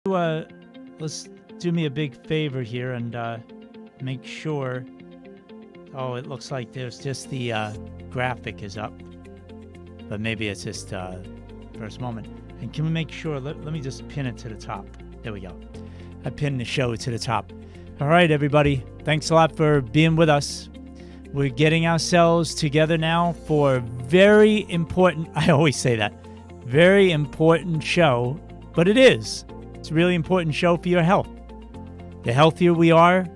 Let's do me a big favor here and make sure. Oh, it looks like there's just the graphic is up, but maybe it's just first moment. And can we make sure? Let me just pin it to the top. There we go. I pinned the show to the top. All right, everybody. Thanks a lot for being with us. We're getting ourselves together now for a very important. I always say that. Very important show, but it is. It's a really important show for your health. The healthier we are,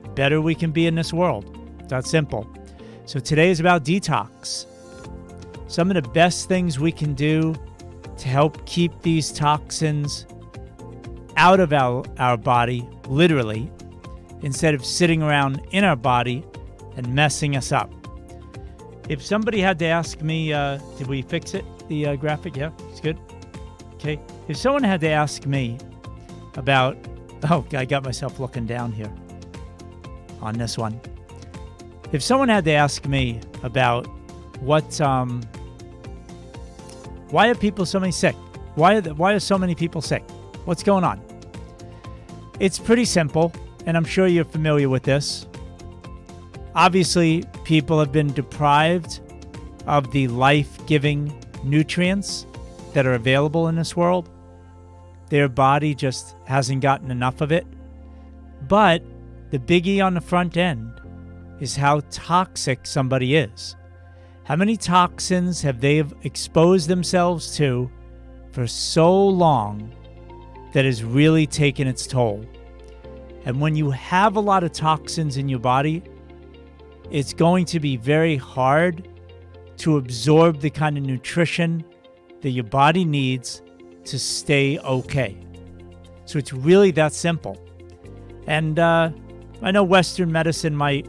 the better we can be in this world. It's that simple. So today is about detox. Some of the best things we can do to help keep these toxins out of our body, literally, instead of sitting around in our body and messing us up. If somebody had to ask me, did we fix it? The graphic? Yeah, it's good. Okay. If someone had to ask me about, oh, I got myself looking down here on this one. If someone had to ask me about why are people so many sick? Why are so many people sick? What's going on? It's pretty simple, and I'm sure you're familiar with this. Obviously, people have been deprived of the life-giving nutrients that are available in this world. Their body just hasn't gotten enough of it. But the biggie on the front end is how toxic somebody is. How many toxins have they exposed themselves to for so long that has really taken its toll? And when you have a lot of toxins in your body, it's going to be very hard to absorb the kind of nutrition that your body needs to stay okay. So it's really that simple. And I know Western medicine might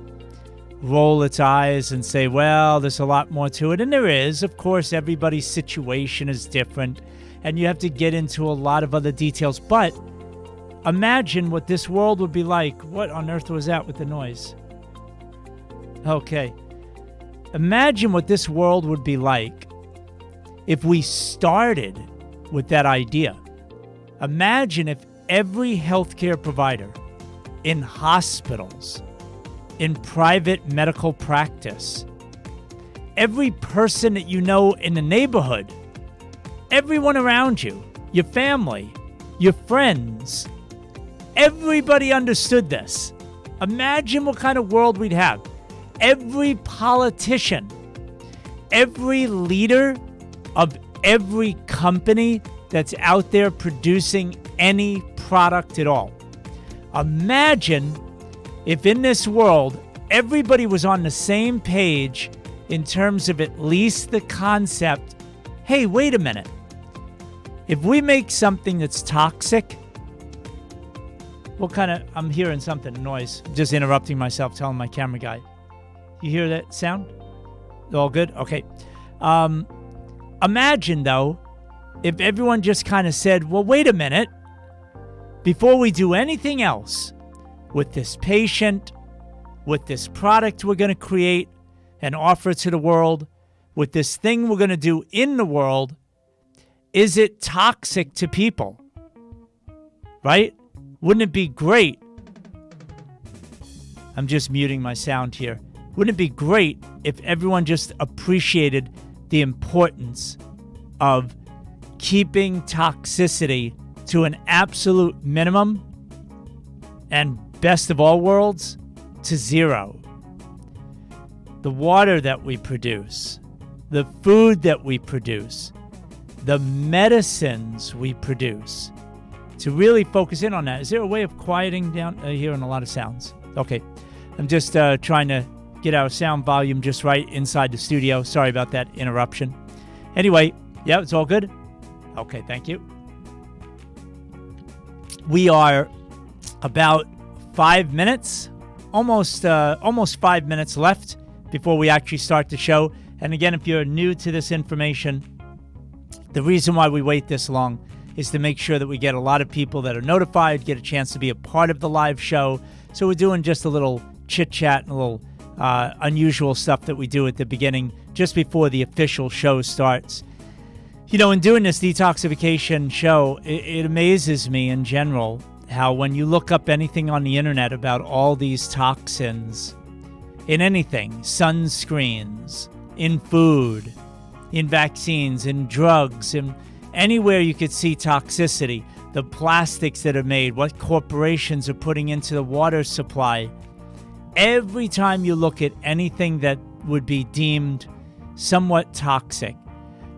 roll its eyes and say, well, there's a lot more to it. And there is. Of course, everybody's situation is different, and you have to get into a lot of other details. But imagine what this world would be like. What on earth was that with the noise? Okay. Imagine what this world would be like if we started with that idea. Imagine if every healthcare provider in hospitals, in private medical practice, every person that you know in the neighborhood, everyone around you, your family, your friends, everybody understood this. Imagine what kind of world we'd have. Every politician, every leader of every company that's out there producing any product at all. Imagine if in this world, everybody was on the same page in terms of at least the concept, hey, wait a minute. If we make something that's toxic, what kind of, I'm hearing something, noise, just interrupting myself, telling my camera guy. You hear that sound? All good? Okay. Imagine, though, if everyone just kind of said, well, wait a minute. Before we do anything else with this patient, with this product we're going to create and offer to the world, with this thing we're going to do in the world, is it toxic to people? Right? Wouldn't it be great? I'm just muting my sound here. Wouldn't it be great if everyone just appreciated the importance of keeping toxicity to an absolute minimum and, best of all worlds, to zero? The water that we produce, the food that we produce, the medicines we produce, to really focus in on that. Is there a way of quieting down hearing a lot of sounds? Okay. I'm just trying to get our sound volume just right inside the studio. Sorry about that interruption. Anyway, yeah, it's all good? Okay, thank you. We are about 5 minutes, almost 5 minutes left before we actually start the show. And again, if you're new to this information, the reason why we wait this long is to make sure that we get a lot of people that are notified, get a chance to be a part of the live show. So we're doing just a little chit-chat and a little unusual stuff that we do at the beginning, just before the official show starts. In doing this detoxification show, it amazes me in general how when you look up anything on the internet about all these toxins in anything, sunscreens, in food, in vaccines, in drugs, in anywhere you could see toxicity, the plastics that are made, what corporations are putting into the water supply. Every time you look at anything that would be deemed somewhat toxic,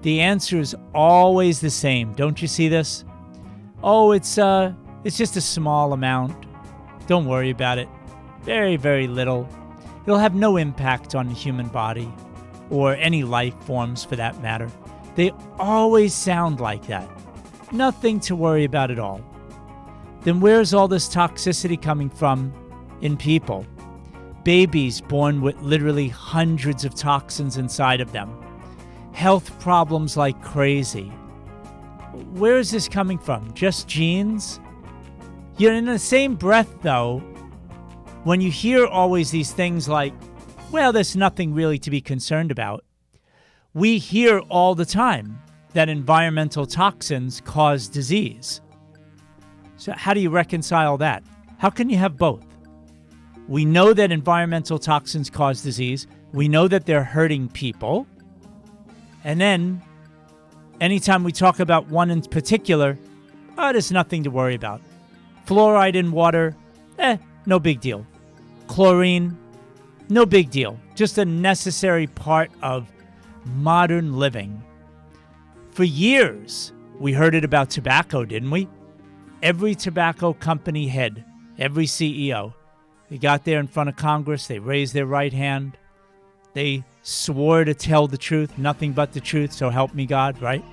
the answer is always the same. Don't you see this? Oh, it's just a small amount. Don't worry about it. Very, very little. It'll have no impact on the human body or any life forms for that matter. They always sound like that. Nothing to worry about at all. Then where's all this toxicity coming from in people? Babies born with literally hundreds of toxins inside of them. Health problems like crazy. Where is this coming from? Just genes? In the same breath, though, when you hear always these things like, well, there's nothing really to be concerned about, we hear all the time that environmental toxins cause disease. So how do you reconcile that? How can you have both? We know that environmental toxins cause disease. We know that they're hurting people. And then, anytime we talk about one in particular, there's nothing to worry about. Fluoride in water, no big deal. Chlorine, no big deal. Just a necessary part of modern living. For years, we heard it about tobacco, didn't we? Every tobacco company head, every CEO, they got there in front of Congress, they raised their right hand, they swore to tell the truth, nothing but the truth, so help me God, right?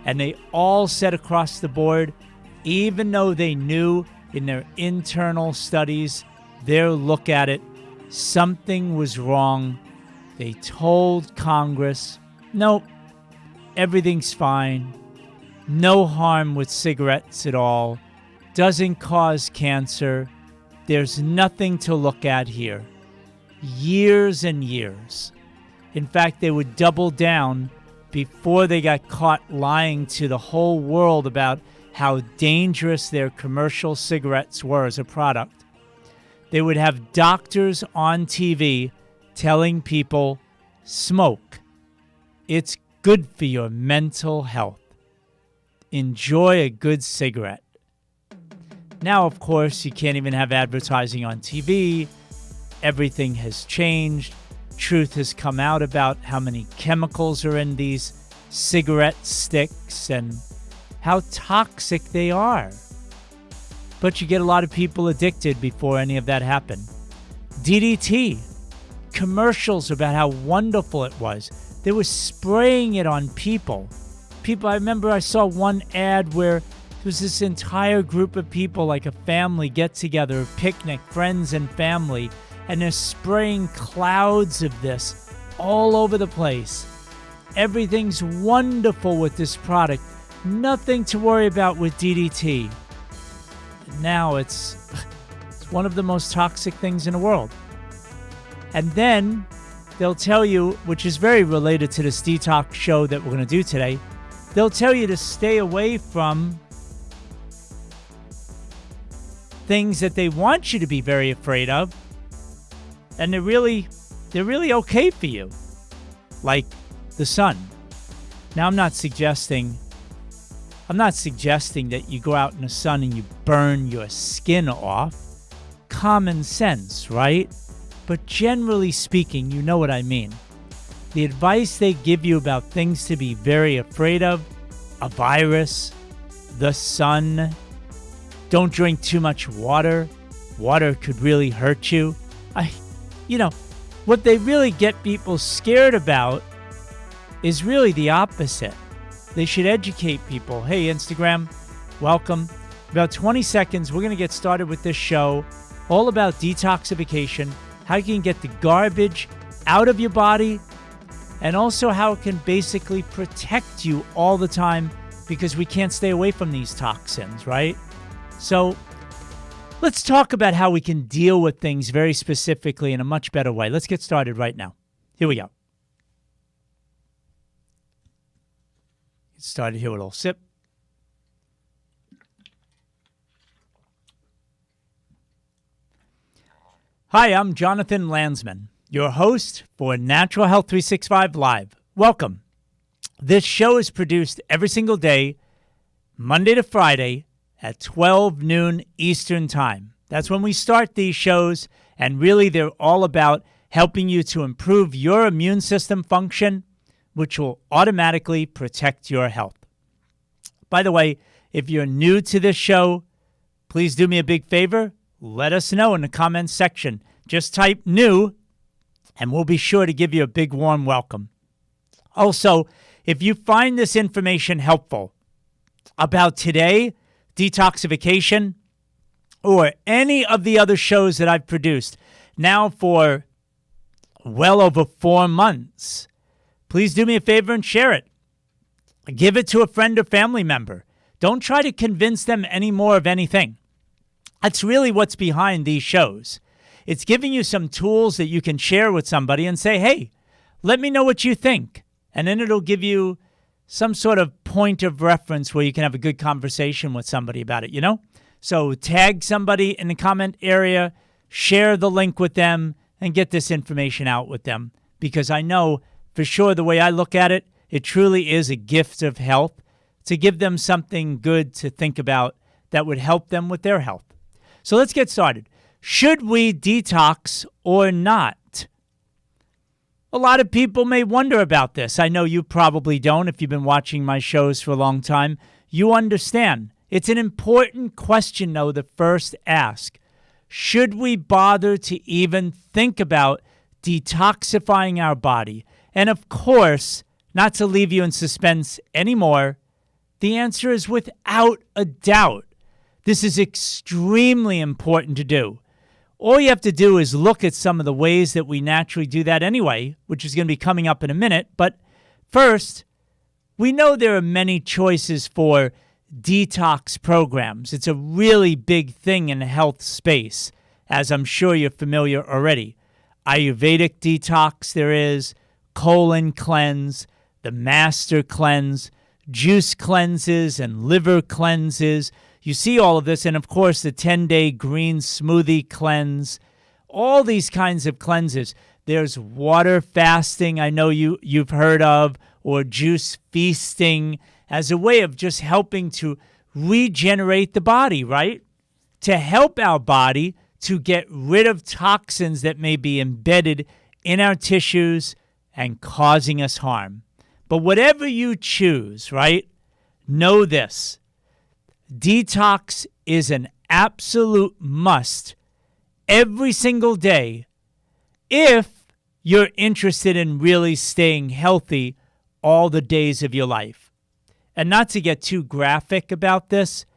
And they all said across the board, even though they knew in their internal studies, their look at it, something was wrong. They told Congress, nope, everything's fine. No harm with cigarettes at all. Doesn't cause cancer. There's nothing to look at here. Years and years. In fact, they would double down before they got caught lying to the whole world about how dangerous their commercial cigarettes were as a product. They would have doctors on TV telling people, smoke. It's good for your mental health. Enjoy a good cigarette. Now, of course, you can't even have advertising on TV. Everything has changed. Truth has come out about how many chemicals are in these cigarette sticks and how toxic they are. But you get a lot of people addicted before any of that happened. DDT. Commercials about how wonderful it was. They were spraying it on people. I remember I saw one ad where there was this entire group of people, like a family get-together, a picnic, friends and family, and they're spraying clouds of this all over the place. Everything's wonderful with this product. Nothing to worry about with DDT. Now it's one of the most toxic things in the world. And then they'll tell you, which is very related to this detox show that we're going to do today, they'll tell you to stay away from things that they want you to be very afraid of, and they're really okay for you, like the sun. Now, I'm not suggesting that you go out in the sun and you burn your skin off. Common sense, right? But generally speaking, you know what I mean. The advice they give you about things to be very afraid of, a virus, the sun, don't drink too much water. Water could really hurt you. What they really get people scared about is really the opposite. They should educate people. Hey, Instagram, welcome. About 20 seconds, we're going to get started with this show, all about detoxification, how you can get the garbage out of your body, and also how it can basically protect you all the time because we can't stay away from these toxins, right? So let's talk about how we can deal with things very specifically in a much better way. Let's get started right now. Here we go. Get started here with a little sip. Hi, I'm Jonathan Landsman, your host for Natural Health 365 Live. Welcome. This show is produced every single day, Monday to Friday at 12 noon Eastern Time. That's when we start these shows, and really they're all about helping you to improve your immune system function, which will automatically protect your health. By the way, if you're new to this show, please do me a big favor. Let us know in the comments section. Just type new, and we'll be sure to give you a big warm welcome. Also, if you find this information helpful about today, detoxification, or any of the other shows that I've produced now for well over 4 months, please do me a favor and share it. Give it to a friend or family member. Don't try to convince them any more of anything. That's really what's behind these shows. It's giving you some tools that you can share with somebody and say, hey, let me know what you think. And then it'll give you some sort of point of reference where you can have a good conversation with somebody about it, you know? So tag somebody in the comment area, share the link with them, and get this information out with them. Because I know for sure the way I look at it, it truly is a gift of health to give them something good to think about that would help them with their health. So let's get started. Should we detox or not? A lot of people may wonder about this. I know you probably don't. If you've been watching my shows for a long time, you understand. It's an important question, though, to first ask. Should we bother to even think about detoxifying our body? And of course, not to leave you in suspense anymore, the answer is without a doubt. This is extremely important to do. All you have to do is look at some of the ways that we naturally do that anyway, which is going to be coming up in a minute. But first, we know there are many choices for detox programs. It's a really big thing in the health space, as I'm sure you're familiar already. Ayurvedic detox there is, colon cleanse, the master cleanse, juice cleanses and liver cleanses. You see all of this, and of course the 10-day green smoothie cleanse, all these kinds of cleanses. There's water fasting, I know you've heard of, or juice feasting as a way of just helping to regenerate the body, right? To help our body to get rid of toxins that may be embedded in our tissues and causing us harm. But whatever you choose, right, know this. Detox is an absolute must every single day if you're interested in really staying healthy all the days of your life. And not to get too graphic about this,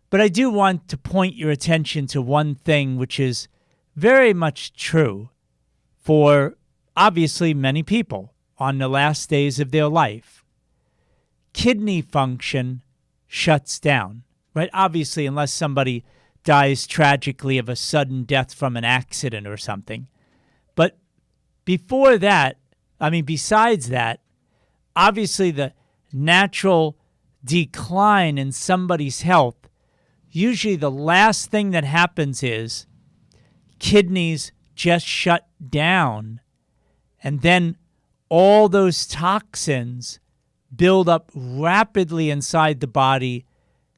but I do want to point your attention to one thing which is very much true for obviously many people on the last days of their life. Kidney function shuts down, right? Obviously, unless somebody dies tragically of a sudden death from an accident or something. But before that, besides that, obviously the natural decline in somebody's health, usually the last thing that happens is kidneys just shut down, and then all those toxins build up rapidly inside the body,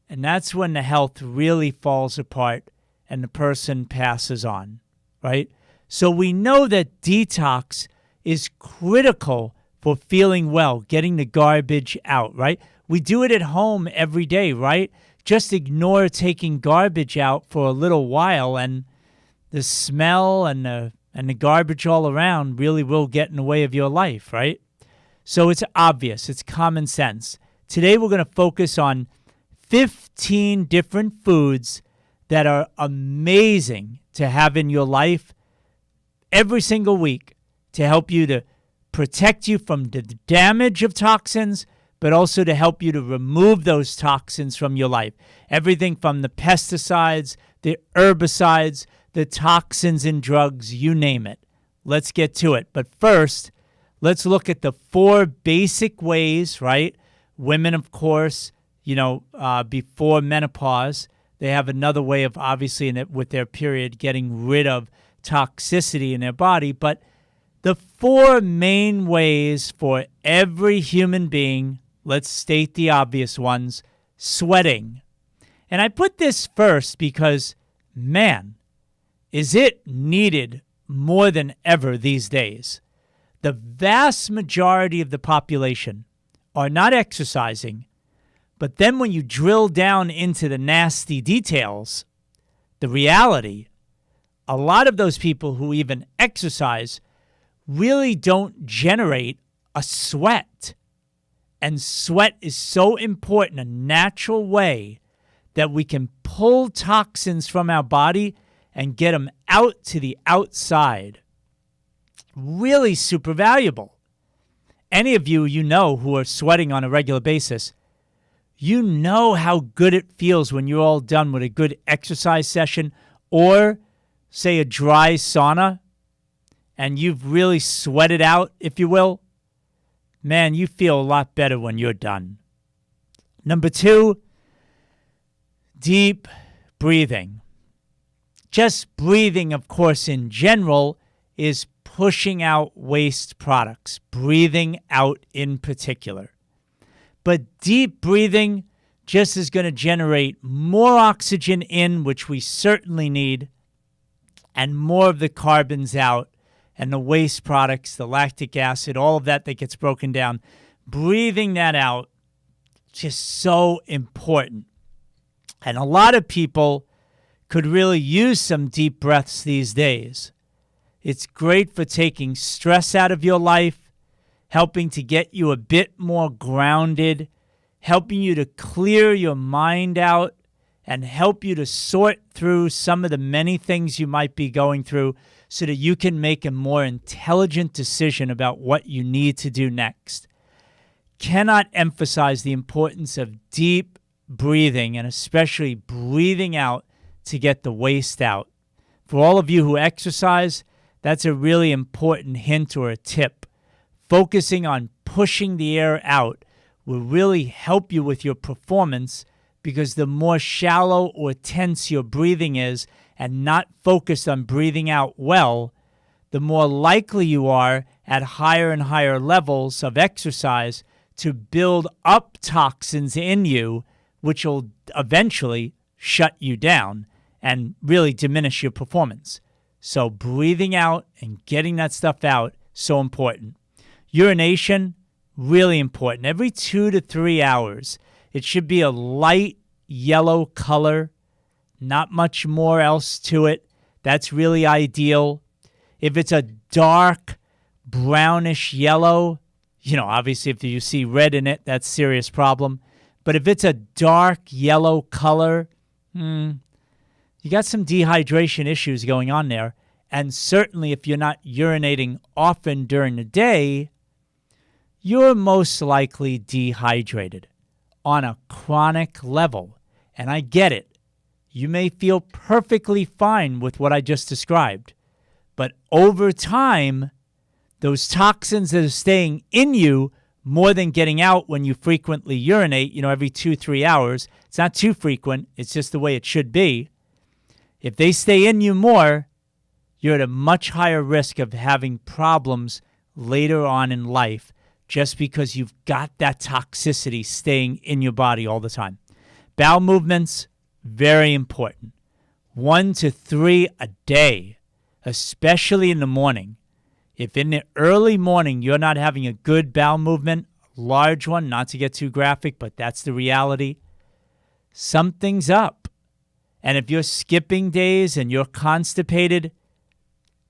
and that's when the health really falls apart and the person passes on, right? So we know that detox is critical for feeling well, getting the garbage out, right? We do it at home every day, right? Just ignore taking garbage out for a little while, and the smell and the garbage all around really will get in the way of your life, right? So it's obvious. It's common sense. Today we're going to focus on 15 different foods that are amazing to have in your life every single week to help you to protect you from the damage of toxins, but also to help you to remove those toxins from your life. Everything from the pesticides, the herbicides, the toxins in drugs, you name it. Let's get to it. But first, let's look at the 4 basic ways, right, Women, of course, before menopause, they have another way of obviously with their period getting rid of toxicity in their body. But the 4 main ways for every human being, let's state the obvious ones: sweating. And I put this first because, man, is it needed more than ever these days. The vast majority of the population are not exercising, but then when you drill down into the nasty details, the reality, a lot of those people who even exercise really don't generate a sweat. And sweat is so important, a natural way that we can pull toxins from our body and get them out to the outside. Really super valuable. Any of you who are sweating on a regular basis, you know how good it feels when you're all done with a good exercise session or, say, a dry sauna, and you've really sweated out, if you will. Man, you feel a lot better when you're done. Number 2, deep breathing. Just breathing, of course, in general, is pushing out waste products, breathing out in particular. But deep breathing just is going to generate more oxygen in, which we certainly need, and more of the carbons out, and the waste products, the lactic acid, all of that gets broken down. Breathing that out, just so important. And a lot of people could really use some deep breaths these days. It's great for taking stress out of your life, helping to get you a bit more grounded, helping you to clear your mind out, and help you to sort through some of the many things you might be going through so that you can make a more intelligent decision about what you need to do next. Cannot emphasize the importance of deep breathing, and especially breathing out to get the waste out. For all of you who exercise, that's a really important hint or a tip. Focusing on pushing the air out will really help you with your performance, because the more shallow or tense your breathing is and not focused on breathing out well, the more likely you are at higher and higher levels of exercise to build up toxins in you, which will eventually shut you down and really diminish your performance. So breathing out and getting that stuff out, so important. Urination, really important. Every 2 to 3 hours, it should be a light yellow color, not much more else to it. That's really ideal. If it's a dark brownish yellow, obviously if you see red in it, that's a serious problem. But if it's a dark yellow color, you got some dehydration issues going on there. And certainly if you're not urinating often during the day, you're most likely dehydrated on a chronic level. And I get it. You may feel perfectly fine with what I just described. But over time, those toxins that are staying in you more than getting out when you frequently urinate, every 2-3 hours, it's not too frequent, it's just the way it should be. If they stay in you more, you're at a much higher risk of having problems later on in life, just because you've got that toxicity staying in your body all the time. Bowel movements, very important. 1 to 3 a day, especially in the morning. If in the early morning you're not having a good bowel movement, large one, not to get too graphic, but that's the reality, something's up. And if you're skipping days and you're constipated,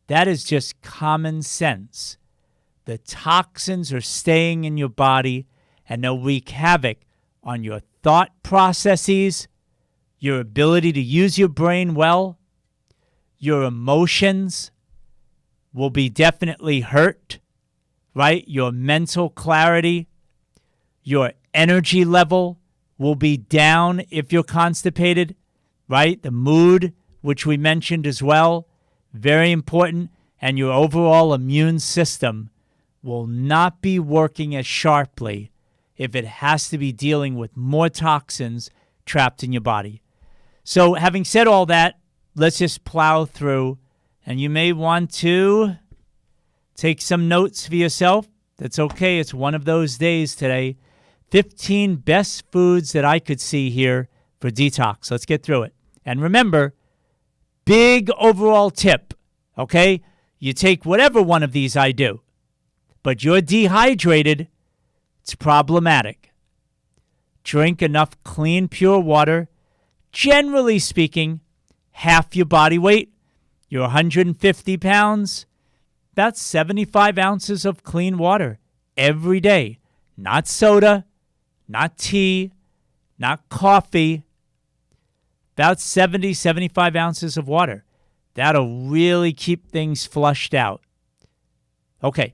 that is just common sense. The toxins are staying in your body, and they'll wreak havoc on your thought processes, your ability to use your brain well, your emotions will be definitely hurt, right? Your mental clarity, your energy level will be down if you're constipated, right? The mood, which we mentioned as well, very important, and your overall immune system will not be working as sharply if it has to be dealing with more toxins trapped in your body. So having said all that, let's just plow through. And you may want to take some notes for yourself. That's okay. It's one of those days today. 15 best foods that I could see here for detox. Let's get through it. And remember, big overall tip, okay? You take whatever one of these I do, but you're dehydrated, it's problematic. Drink enough clean, pure water. Generally speaking, half your body weight. You're 150 pounds. That's 75 ounces of clean water every day. Not soda, not tea, not coffee. About 70, 75 ounces of water. That'll really keep things flushed out. Okay.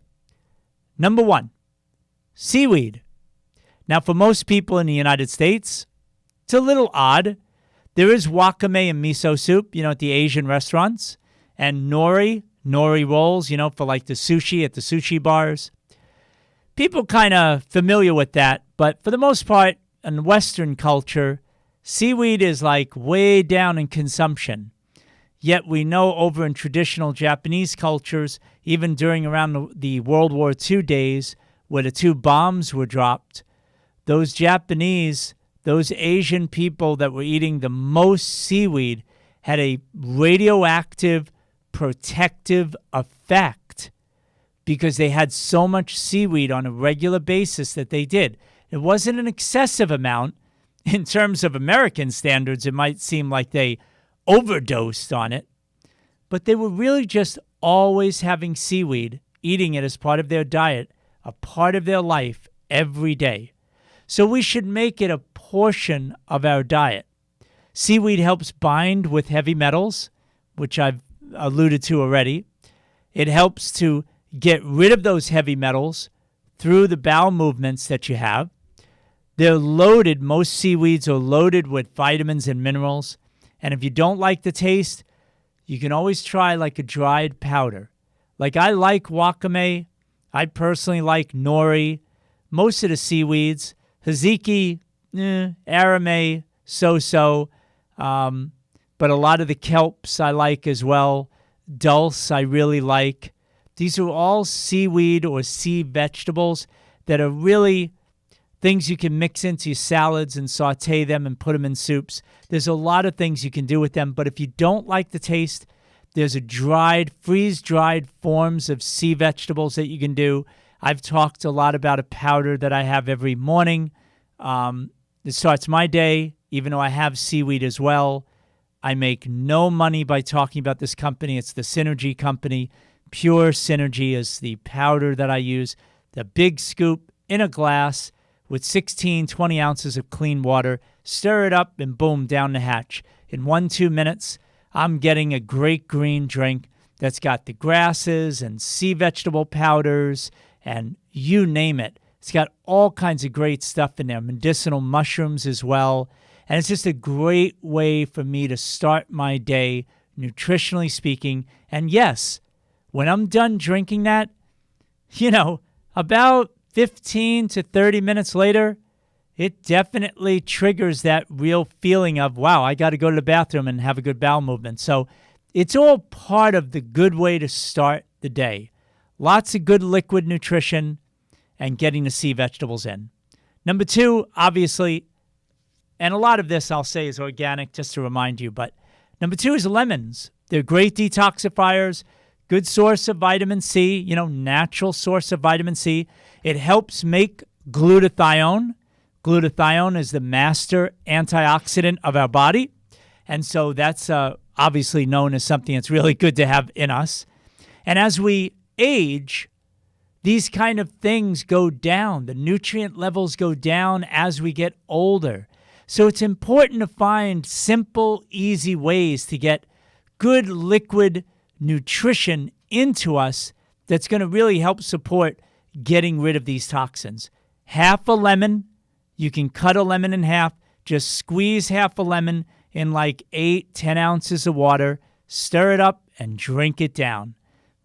Number 1, seaweed. Now, for most people in the United States, it's a little odd. There is wakame and miso soup, at the Asian restaurants, and nori rolls, for like the sushi at the sushi bars. People kind of familiar with that, but for the most part, in Western culture, seaweed is like way down in consumption. Yet we know over in traditional Japanese cultures, even during around the World War II days, where the 2 bombs were dropped, those Japanese, those Asian people that were eating the most seaweed had a radioactive protective effect because they had so much seaweed on a regular basis that they did. It wasn't an excessive amount. In terms of American standards, it might seem like they overdosed on it, but they were really just always having seaweed, eating it as part of their diet, a part of their life every day. So we should make it a portion of our diet. Seaweed helps bind with heavy metals, which I've alluded to already. It helps to get rid of those heavy metals through the bowel movements that you have. They're loaded, most seaweeds are loaded with vitamins and minerals. And if you don't like the taste, you can always try like a dried powder. Like I like wakame. I personally like nori. Most of the seaweeds. Hiziki, arame, so-so. But a lot of the kelps I like as well. Dulse I really like. These are all seaweed or sea vegetables that are really things you can mix into your salads and saute them and put them in soups. There's a lot of things you can do with them, but if you don't like the taste, there's freeze-dried forms of sea vegetables that you can do. I've talked a lot about a powder that I have every morning. It starts my day, even though I have seaweed as well. I make no money by talking about this company. It's the Synergy company. Pure Synergy is the powder that I use. The big scoop in a glass with 16, 20 ounces of clean water. Stir it up and boom, down the hatch. In 1-2 minutes, I'm getting a great green drink that's got the grasses and sea vegetable powders and you name it. It's got all kinds of great stuff in there, medicinal mushrooms as well. And it's just a great way for me to start my day, nutritionally speaking. And yes, when I'm done drinking that, about 15 to 30 minutes later, it definitely triggers that real feeling of, wow, I got to go to the bathroom and have a good bowel movement. So it's all part of the good way to start the day. Lots of good liquid nutrition and getting the sea vegetables in. Number 2, obviously, and a lot of this I'll say is organic, just to remind you, but number 2 is lemons. They're great detoxifiers, good source of vitamin C, natural source of vitamin C. It helps make glutathione. Glutathione is the master antioxidant of our body. And so that's obviously known as something that's really good to have in us. And as we age, these kind of things go down. The nutrient levels go down as we get older. So it's important to find simple, easy ways to get good liquid nutrition into us that's going to really help support getting rid of these toxins. Half a lemon, you can cut a lemon in half, just squeeze half a lemon in like 8-10 ounces of water, stir it up, and drink it down.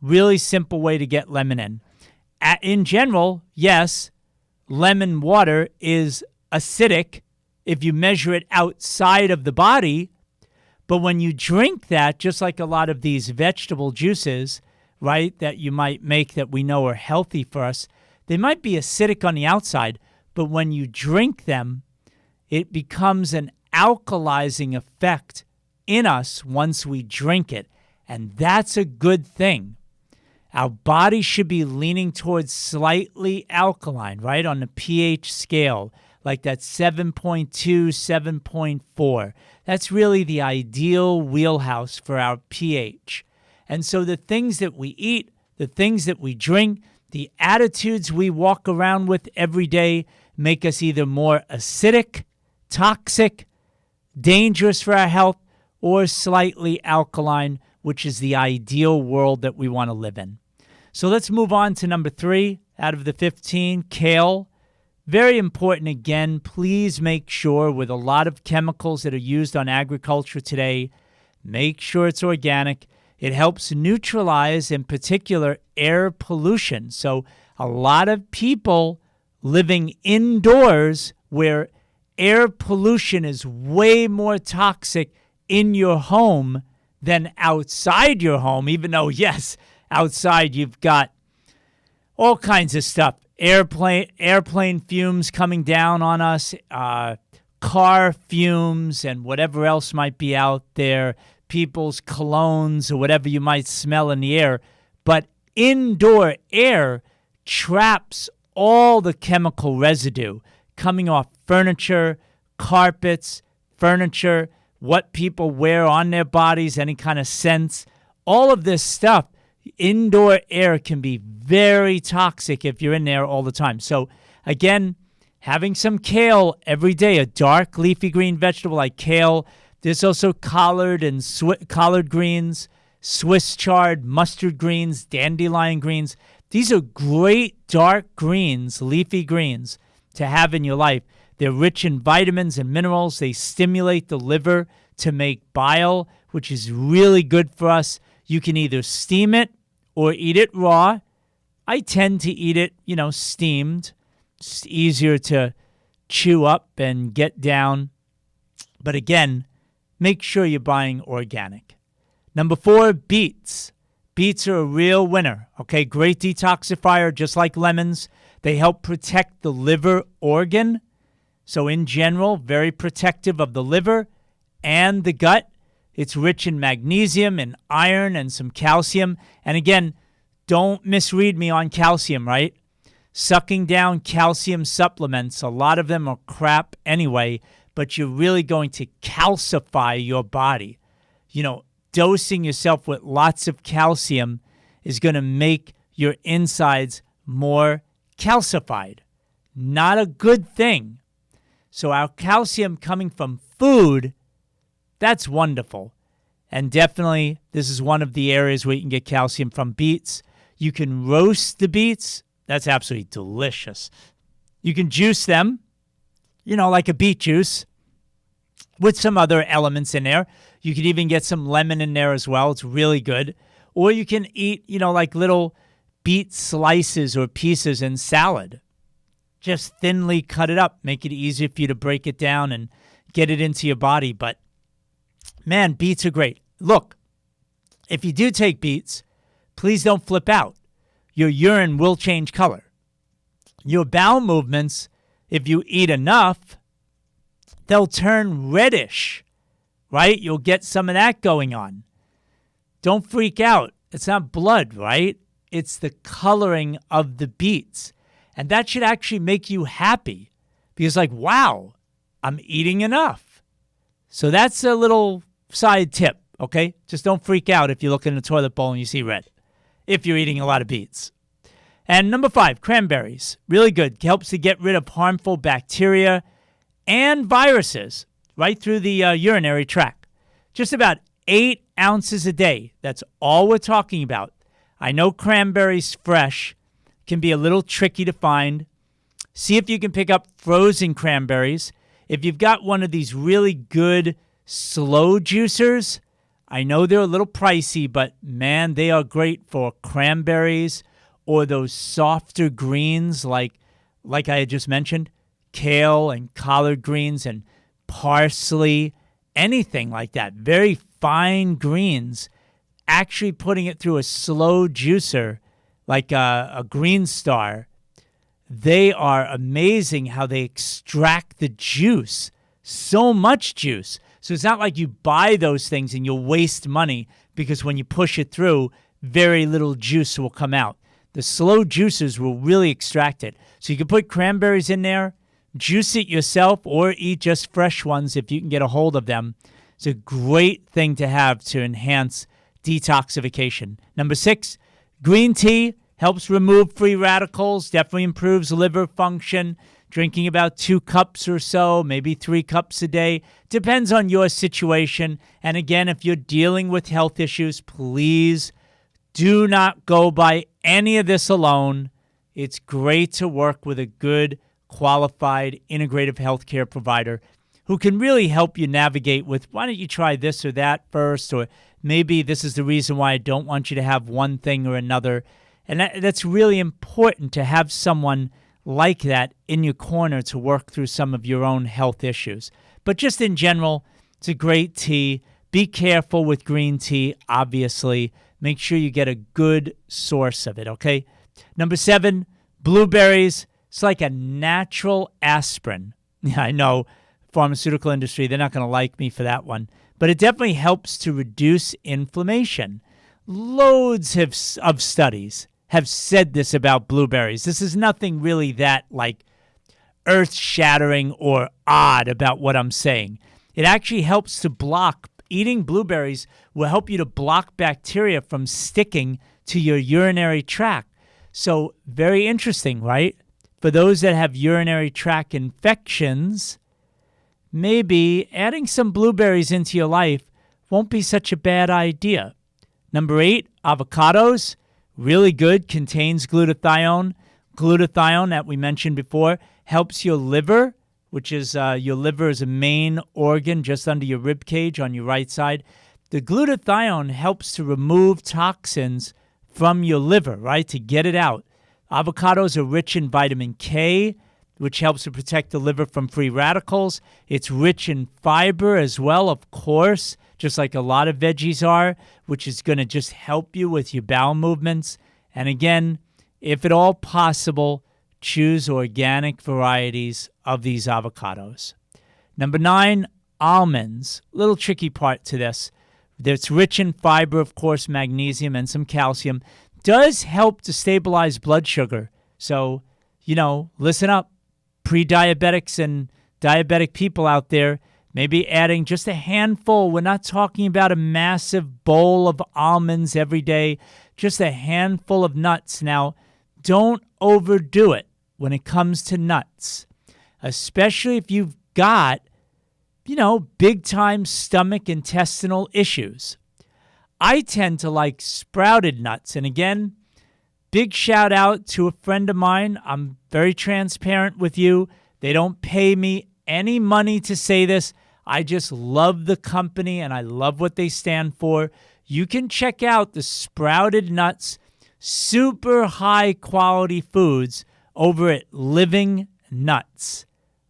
Really simple way to get lemon in. In general, yes, lemon water is acidic if you measure it outside of the body. But when you drink that, just like a lot of these vegetable juices, right, that you might make that we know are healthy for us, they might be acidic on the outside, but when you drink them, it becomes an alkalizing effect in us once we drink it. And that's a good thing. Our body should be leaning towards slightly alkaline, right, on the pH scale, like that 7.2, 7.4. That's really the ideal wheelhouse for our pH. And so the things that we eat, the things that we drink, the attitudes we walk around with every day make us either more acidic, toxic, dangerous for our health, or slightly alkaline, which is the ideal world that we want to live in. So let's move on to number 3 out of the 15, kale. Very important again, please make sure with a lot of chemicals that are used on agriculture today, make sure it's organic. It helps neutralize, in particular, air pollution. So a lot of people living indoors where air pollution is way more toxic in your home than outside your home, even though, yes, outside you've got all kinds of stuff. Airplane fumes coming down on us, car fumes and whatever else might be out there, people's colognes or whatever you might smell in the air. But indoor air traps all the chemical residue coming off furniture, carpets, furniture, what people wear on their bodies, any kind of scents, all of this stuff. Indoor air can be very toxic if you're in there all the time. So again, having some kale every day, a dark leafy green vegetable like kale. There's also collard and collard greens, Swiss chard, mustard greens, dandelion greens. These are great dark greens, leafy greens to have in your life. They're rich in vitamins and minerals. They stimulate the liver to make bile, which is really good for us. You can either steam it or eat it raw. I tend to eat it, steamed. It's easier to chew up and get down. But again, make sure you're buying organic. Number 4, beets. Beets are a real winner. Okay, great detoxifier, just like lemons. They help protect the liver organ. So in general, very protective of the liver and the gut. It's rich in magnesium and iron and some calcium. And again, don't misread me on calcium, right? Sucking down calcium supplements, a lot of them are crap anyway, but you're really going to calcify your body. Dosing yourself with lots of calcium is going to make your insides more calcified. Not a good thing. So our calcium coming from food, that's wonderful. And definitely, this is one of the areas where you can get calcium from beets. You can roast the beets. That's absolutely delicious. You can juice them, like a beet juice with some other elements in there. You could even get some lemon in there as well. It's really good. Or you can eat, like little beet slices or pieces in salad. Just thinly cut it up. Make it easier for you to break it down and get it into your body. But man, beets are great. Look, if you do take beets, please don't flip out. Your urine will change color. Your bowel movements, if you eat enough, they'll turn reddish, right? You'll get some of that going on. Don't freak out. It's not blood, right? It's the coloring of the beets. And that should actually make you happy because wow, I'm eating enough. So that's a little side tip, okay? Just don't freak out if you look in the toilet bowl and you see red, if you're eating a lot of beets. And number 5, cranberries. Really good. Helps to get rid of harmful bacteria and viruses right through the urinary tract. Just about 8 ounces a day. That's all we're talking about. I know cranberries fresh can be a little tricky to find. See if you can pick up frozen cranberries. If you've got one of these really good slow juicers, I know they're a little pricey, but man, they are great for cranberries or those softer greens like like I had just mentioned, kale and collard greens and parsley, anything like that, very fine greens, actually putting it through a slow juicer like a Green Star. They are amazing how they extract the juice, so much juice. So it's not like you buy those things and you'll waste money because when you push it through, very little juice will come out. The slow juicers will really extract it. So you can put cranberries in there, juice it yourself, or eat just fresh ones if you can get a hold of them. It's a great thing to have to enhance detoxification. Number 6, green tea helps remove free radicals, definitely improves liver function. Drinking about 2 cups or so, maybe 3 cups a day. Depends on your situation. And again, if you're dealing with health issues, please do not go by any of this alone. It's great to work with a good, qualified, integrative healthcare provider who can really help you navigate with, why don't you try this or that first? Or maybe this is the reason why I don't want you to have one thing or another. And that's really important to have someone like that in your corner to work through some of your own health issues. But just in general, it's a great tea. Be careful with green tea, obviously. Make sure you get a good source of it, okay? Number 7, blueberries. It's like a natural aspirin. Yeah, I know, pharmaceutical industry, they're not going to like me for that one. But it definitely helps to reduce inflammation. Loads of studies have said this about blueberries. This is nothing really that like earth-shattering or odd about what I'm saying. It actually helps to block, eating blueberries will help you to block bacteria from sticking to your urinary tract. So very interesting, right? For those that have urinary tract infections, maybe adding some blueberries into your life won't be such a bad idea. Number 8, avocados. Really good, contains glutathione. Glutathione, that we mentioned before, helps your liver, which is your liver is a main organ just under your rib cage on your right side. The glutathione helps to remove toxins from your liver, right, to get it out. Avocados are rich in vitamin K, which helps to protect the liver from free radicals. It's rich in fiber as well, of course, just like a lot of veggies are, which is going to just help you with your bowel movements. And again, if at all possible, choose organic varieties of these avocados. Number 9, almonds. Little tricky part to this. It's rich in fiber, of course, magnesium and some calcium. Does help to stabilize blood sugar. So, listen up. Pre-diabetics and diabetic people out there, maybe adding just a handful. We're not talking about a massive bowl of almonds every day, just a handful of nuts. Now, don't overdo it when it comes to nuts, especially if you've got, big-time stomach intestinal issues. I tend to like sprouted nuts. And again, big shout out to a friend of mine. I'm very transparent with you. They don't pay me any money to say this. I just love the company and I love what they stand for. You can check out the Sprouted Nuts, super high quality foods over at Living Nuts.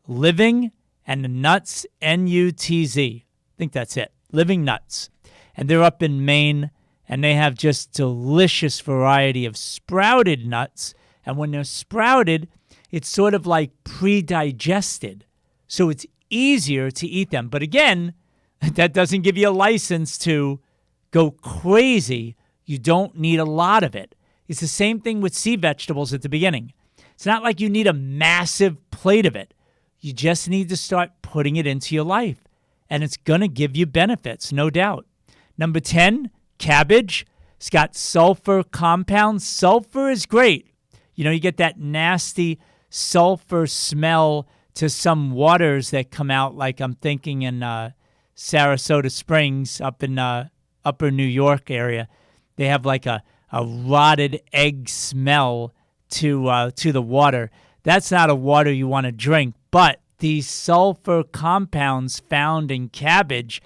Living and the Nuts, N-U-T-Z. I think that's it. Living Nuts. And they're up in Maine. And they have just delicious variety of sprouted nuts. And when they're sprouted, it's sort of like pre-digested. So it's easier to eat them. But again, that doesn't give you a license to go crazy. You don't need a lot of it. It's the same thing with sea vegetables at the beginning. It's not like you need a massive plate of it. You just need to start putting it into your life. And it's going to give you benefits, no doubt. Number 10, cabbage. It's got sulfur compounds. Sulfur is great. You get that nasty sulfur smell to some waters that come out, like I'm thinking in Sarasota Springs up in upper New York area. They have like a rotted egg smell to the water. That's not a water you want to drink, but these sulfur compounds found in cabbage,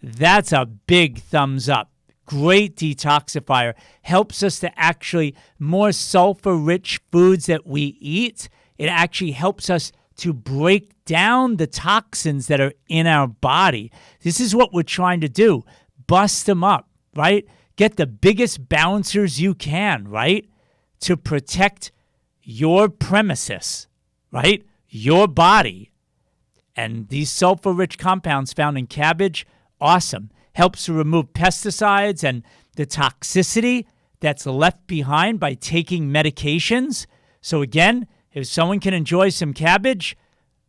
that's a big thumbs up. Great detoxifier. Helps us to actually, more sulfur-rich foods that we eat, It actually helps us to break down the toxins that are in our body. This is what we're trying to do. Bust them up, right? Get the biggest bouncers you can, right? To protect your premises, right? Your body. And these sulfur-rich compounds found in cabbage, awesome. Helps to remove pesticides and the toxicity that's left behind by taking medications. So again, if someone can enjoy some cabbage,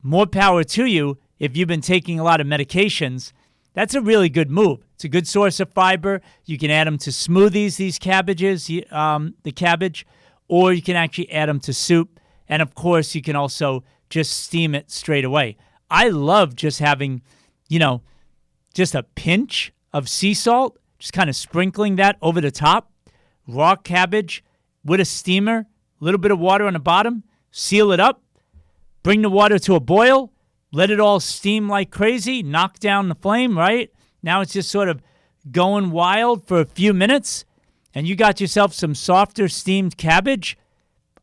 more power to you. If you've been taking a lot of medications, that's a really good move. It's a good source of fiber. You can add them to smoothies, these cabbages, the cabbage, or you can actually add them to soup. And of course, you can also just steam it straight away. I love just having, just a pinch of sea salt, just kind of sprinkling that over the top. Raw cabbage with a steamer, a little bit of water on the bottom, seal it up, bring the water to a boil, let it all steam like crazy, knock down the flame, right? Now it's just sort of going wild for a few minutes, and you got yourself some softer steamed cabbage.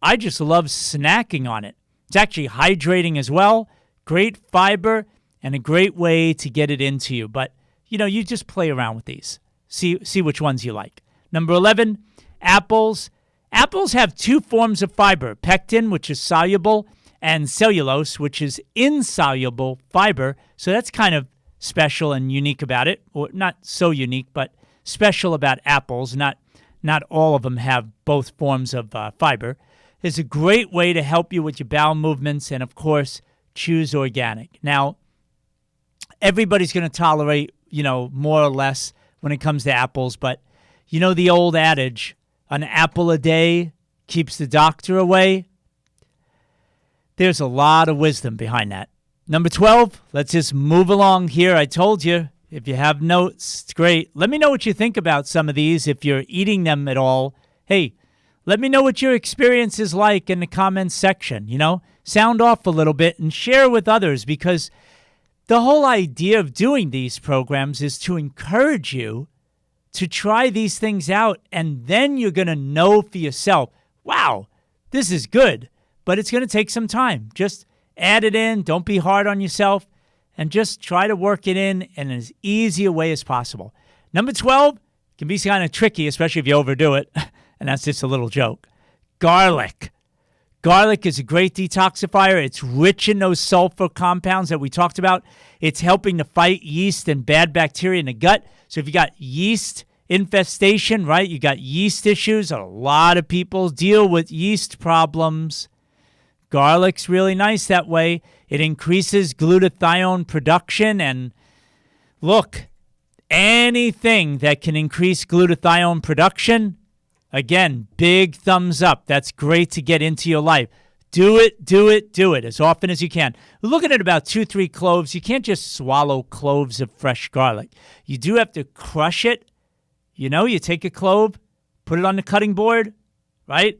I just love snacking on it. It's actually hydrating as well, great fiber, and a great way to get it into you. But, you just play around with these. See which ones you like. Number 11, apples. Apples have two forms of fiber, pectin, which is soluble, and cellulose, which is insoluble fiber. So that's kind of special and unique about it, or not so unique, but special about apples. Not all of them have both forms of fiber. It's a great way to help you with your bowel movements, and of course, choose organic. Now, everybody's going to tolerate, more or less when it comes to apples, but the old adage, an apple a day keeps the doctor away. There's a lot of wisdom behind that. Number 12, let's just move along here. I told you, if you have notes, it's great. Let me know what you think about some of these, if you're eating them at all. Hey, let me know what your experience is like in the comments section, Sound off a little bit and share with others, because the whole idea of doing these programs is to encourage you to try these things out, and then you're going to know for yourself, wow, this is good, but it's going to take some time. Just add it in. Don't be hard on yourself, and just try to work it in as easy a way as possible. Number 12 can be kind of tricky, especially if you overdo it, and that's just a little joke. Garlic. Garlic is a great detoxifier. It's rich in those sulfur compounds that we talked about. It's helping to fight yeast and bad bacteria in the gut. So if you got yeast infestation, right, you got yeast issues, a lot of people deal with yeast problems. Garlic's really nice that way. It increases glutathione production. And look, anything that can increase glutathione production, again, big thumbs up. That's great to get into your life. Do it as often as you can. Looking at about 2-3 cloves. You can't just swallow cloves of fresh garlic. You do have to crush it. You take a clove, put it on the cutting board, right?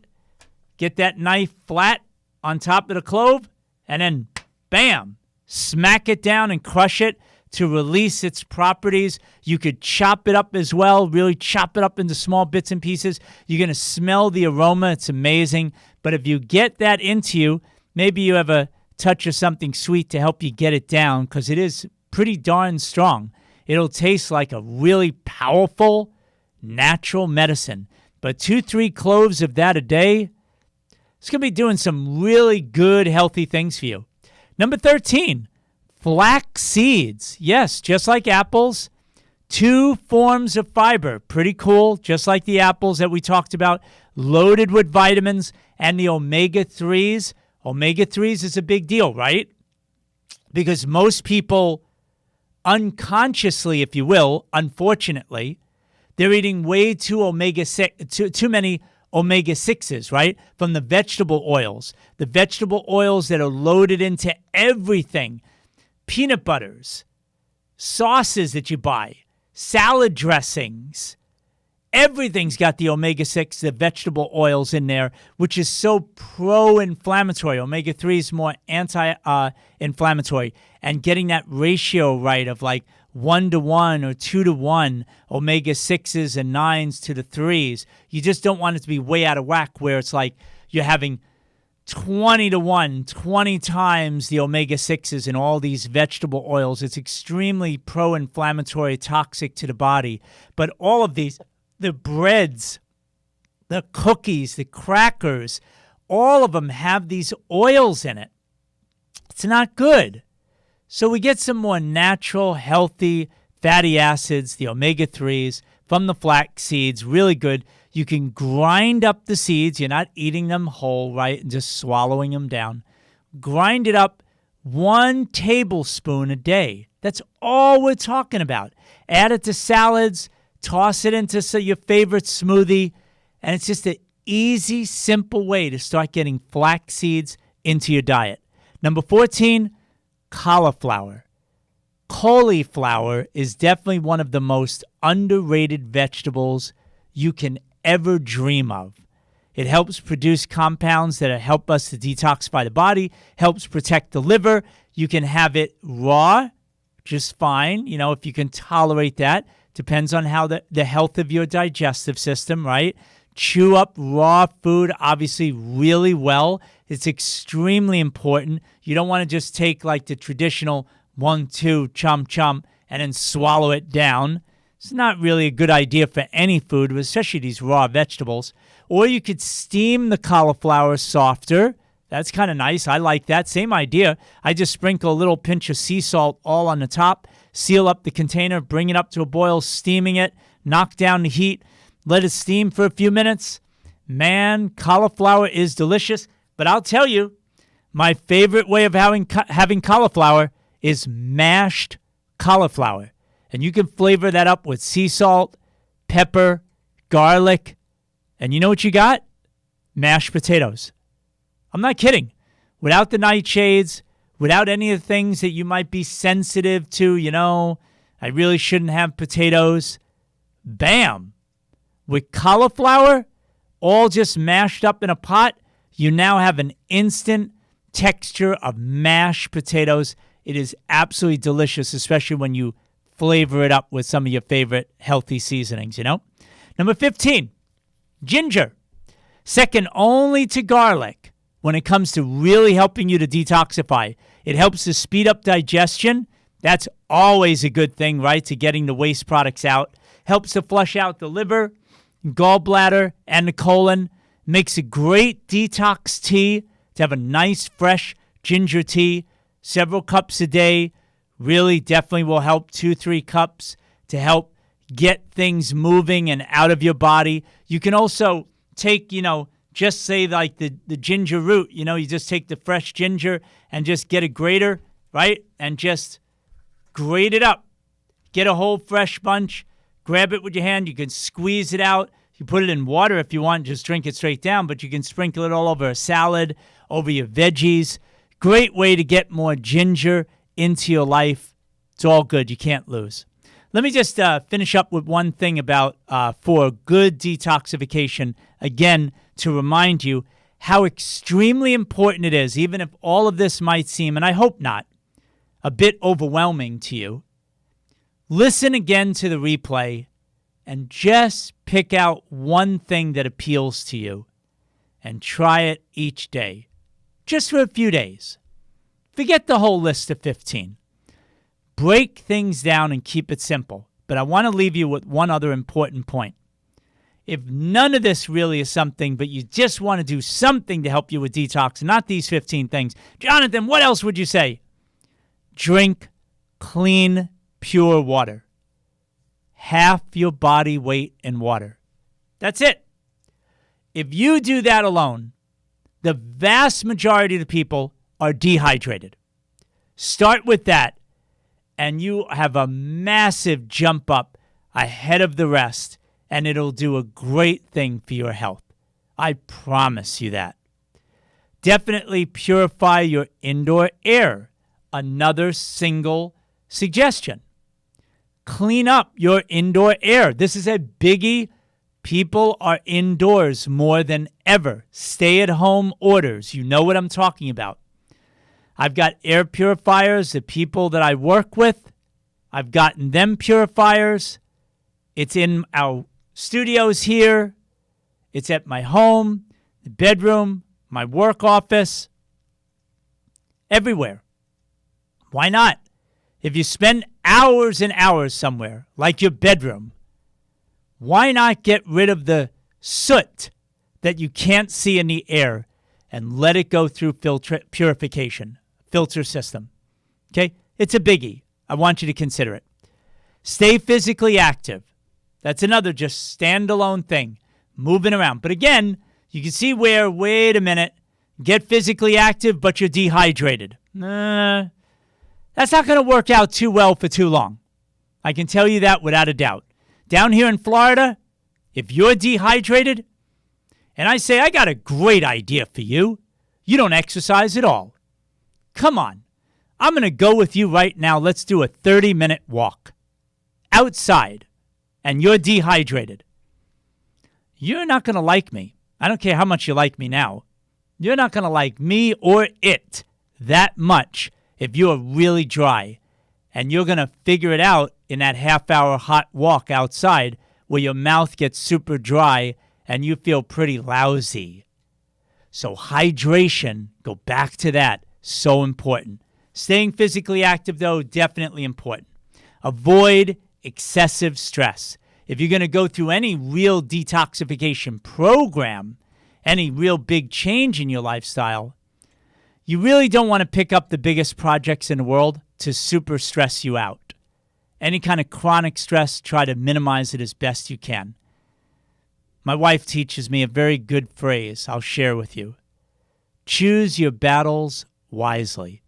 Get that knife flat on top of the clove, and then, bam, smack it down and crush it to release its properties. You could chop it up as well, really chop it up into small bits and pieces. You're going to smell the aroma. It's amazing. But if you get that into you, maybe you have a touch of something sweet to help you get it down, because it is pretty darn strong. It'll taste like a really powerful natural medicine. But 2-3 cloves of that a day, it's going to be doing some really good, healthy things for you. Number 13, flax seeds. Yes, just like apples, 2 forms of fiber. Pretty cool, just like the apples that we talked about, loaded with vitamins and the omega-3s. Omega-3s is a big deal, right? Because most people unconsciously, if you will, unfortunately, they're eating way too many omega-6s, right? From the vegetable oils. The vegetable oils that are loaded into everything. Peanut butters, sauces that you buy, salad dressings. Everything's got the omega-6, the vegetable oils in there, which is so pro-inflammatory. Omega-3 is more anti-inflammatory. And getting that ratio right of like 1-to-1 or 2-to-1, omega-6s and 9s to the 3s. You just don't want it to be way out of whack where it's like you're having 20 to 1, 20 times the omega-6s in all these vegetable oils. It's extremely pro-inflammatory, toxic to the body. But all of these, the breads, the cookies, the crackers, all of them have these oils in it. It's not good. So we get some more natural, healthy fatty acids, the omega-3s, from the flax seeds, really good. You can grind up the seeds. You're not eating them whole, right, and just swallowing them down. Grind it up 1 tablespoon a day. That's all we're talking about. Add it to salads, toss it into your favorite smoothie, and it's just an easy, simple way to start getting flax seeds into your diet. Number 14, cauliflower. Cauliflower is definitely one of the most underrated vegetables you can ever dream of. It helps produce compounds that help us to detoxify the body, helps protect the liver. You can have it raw, just fine, if you can tolerate that. Depends on how the health of your digestive system, right? Chew up raw food, obviously, really well. It's extremely important. You don't want to just take like the traditional 1, 2, chomp, chomp, and then swallow it down. It's not really a good idea for any food, especially these raw vegetables. Or you could steam the cauliflower softer. That's kind of nice. I like that. Same idea. I just sprinkle a little pinch of sea salt all on the top, seal up the container, bring it up to a boil, steaming it, knock down the heat, let it steam for a few minutes. Man, cauliflower is delicious. But I'll tell you, my favorite way of having cauliflower is mashed cauliflower. And you can flavor that up with sea salt, pepper, garlic, and you know what you got? Mashed potatoes. I'm not kidding. Without the nightshades, without any of the things that you might be sensitive to, I really shouldn't have potatoes. Bam. With cauliflower, all just mashed up in a pot, you now have an instant texture of mashed potatoes. It is absolutely delicious, especially when you flavor it up with some of your favorite healthy seasonings, Number 15, ginger. Second only to garlic when it comes to really helping you to detoxify. It helps to speed up digestion. That's always a good thing, right, to getting the waste products out. Helps to flush out the liver, gallbladder, and the colon. Makes a great detox tea to have a nice, fresh ginger tea. Several cups a day really definitely will help. 2-3 cups to help get things moving and out of your body. You can also take, just say like the ginger root, you just take the fresh ginger and just get a grater, right? And just grate it up. Get a whole fresh bunch. Grab it with your hand. You can squeeze it out. You put it in water if you want. Just drink it straight down. But you can sprinkle it all over a salad, over your veggies. Great way to get more ginger into your life. It's all good. You can't lose. Let me just finish up with one thing about for good detoxification. Again, to remind you how extremely important it is, even if all of this might seem, and I hope not, a bit overwhelming to you. Listen again to the replay and just pick out one thing that appeals to you and try it each day, just for a few days. Forget the whole list of 15. Break things down and keep it simple. But I want to leave you with one other important point. If none of this really is something, but you just want to do something to help you with detox, not these 15 things, Jonathan, what else would you say? Drink clean, pure water. Half your body weight in water. That's it. If you do that alone, the vast majority of the people are dehydrated. Start with that, and you have a massive jump up ahead of the rest, and it'll do a great thing for your health. I promise you that. Definitely purify your indoor air. Another single suggestion. Clean up your indoor air. This is a biggie. People are indoors more than ever. Stay-at-home orders. You know what I'm talking about. I've got air purifiers. The people that I work with, I've gotten them purifiers. It's in our studios here. It's at my home, the bedroom, my work office, everywhere. Why not? If you spend hours and hours somewhere, like your bedroom, why not get rid of the soot that you can't see in the air and let it go through purification, filter system? Okay? It's a biggie. I want you to consider it. Stay physically active. That's another just standalone thing, moving around. But again, you can see where, wait a minute, get physically active, but you're dehydrated. That's not going to work out too well for too long. I can tell you that without a doubt. Down here in Florida, if you're dehydrated, and I say, I got a great idea for you. You don't exercise at all. Come on. I'm going to go with you right now. Let's do a 30-minute walk outside, and you're dehydrated. You're not going to like me. I don't care how much you like me now. You're not going to like me or it that much if you're really dry, and you're going to figure it out in that half-hour hot walk outside where your mouth gets super dry and you feel pretty lousy. So hydration, go back to that, so important. Staying physically active, though, definitely important. Avoid excessive stress. If you're going to go through any real detoxification program, any real big change in your lifestyle, you really don't want to pick up the biggest projects in the world to super stress you out. Any kind of chronic stress, try to minimize it as best you can. My wife teaches me a very good phrase I'll share with you. Choose your battles wisely.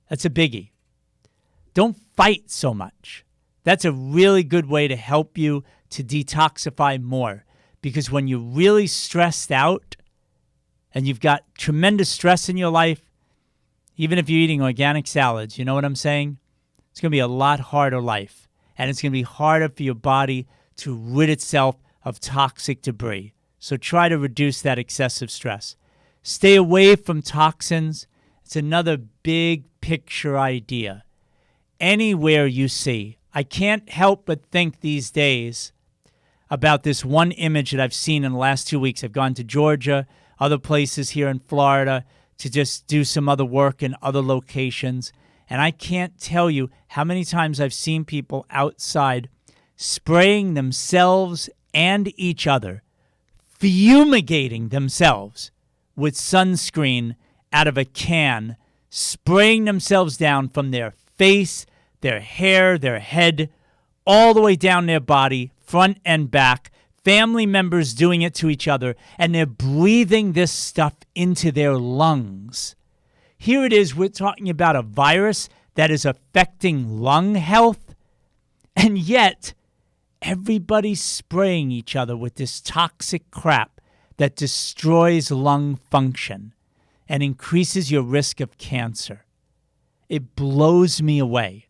That's a biggie. Don't fight so much. That's a really good way to help you to detoxify more. Because when you're really stressed out and you've got tremendous stress in your life, even if you're eating organic salads, you know what I'm saying? It's going to be a lot harder life. And it's going to be harder for your body to rid itself of toxic debris. So try to reduce that excessive stress. Stay away from toxins. It's another big picture idea. Anywhere you see, I can't help but think these days about this one image that I've seen in the last 2 weeks. I've gone to Georgia, other places here in Florida to just do some other work in other locations. And I can't tell you how many times I've seen people outside spraying themselves and each other, fumigating themselves with sunscreen out of a can, spraying themselves down from their face, their hair, their head, all the way down their body, front and back, family members doing it to each other, and they're breathing this stuff into their lungs. Here it is, we're talking about a virus that is affecting lung health, and yet everybody's spraying each other with this toxic crap that destroys lung function and increases your risk of cancer. It blows me away.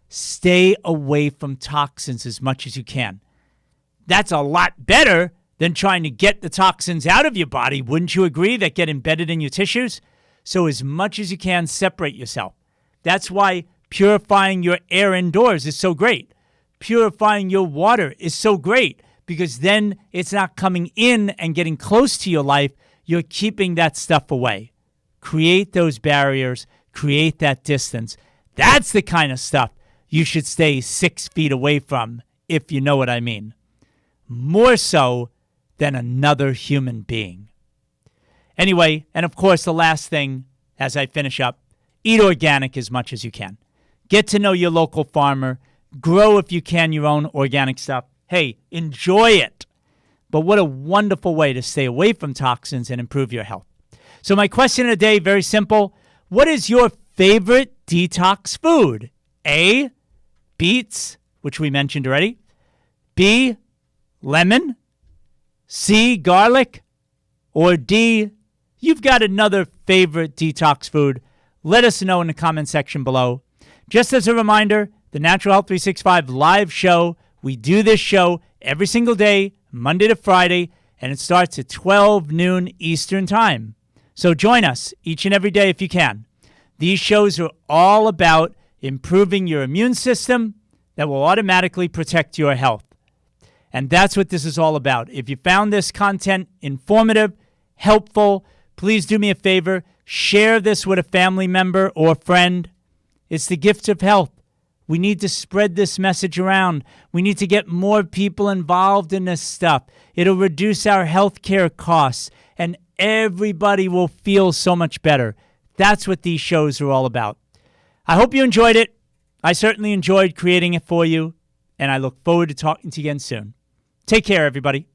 Stay away from toxins as much as you can. That's a lot better than trying to get the toxins out of your body. Wouldn't you agree, that get embedded in your tissues? So as much as you can, separate yourself. That's why purifying your air indoors is so great. Purifying your water is so great, because then it's not coming in and getting close to your life. You're keeping that stuff away. Create those barriers. Create that distance. That's the kind of stuff you should stay 6 feet away from, if you know what I mean. More so than another human being. Anyway, and of course, the last thing as I finish up, eat organic as much as you can. Get to know your local farmer. Grow, if you can, your own organic stuff. Hey, enjoy it. But what a wonderful way to stay away from toxins and improve your health. So my question of the day, very simple. What is your favorite detox food? A, beets, which we mentioned already. B, lemon. C, garlic. Or D, you've got another favorite detox food. Let us know in the comment section below. Just as a reminder, the Natural Health 365 live show, we do this show every single day, Monday to Friday, and it starts at 12 noon Eastern Time. So join us each and every day if you can. These shows are all about improving your immune system that will automatically protect your health. And that's what this is all about. If you found this content informative, helpful, Please do me a favor. Share this with a family member or friend. It's the gift of health. We need to spread this message around. We need to get more people involved in this stuff. It'll reduce our healthcare costs, and everybody will feel so much better. That's what these shows are all about. I hope you enjoyed it. I certainly enjoyed creating it for you, and I look forward to talking to you again soon. Take care, everybody.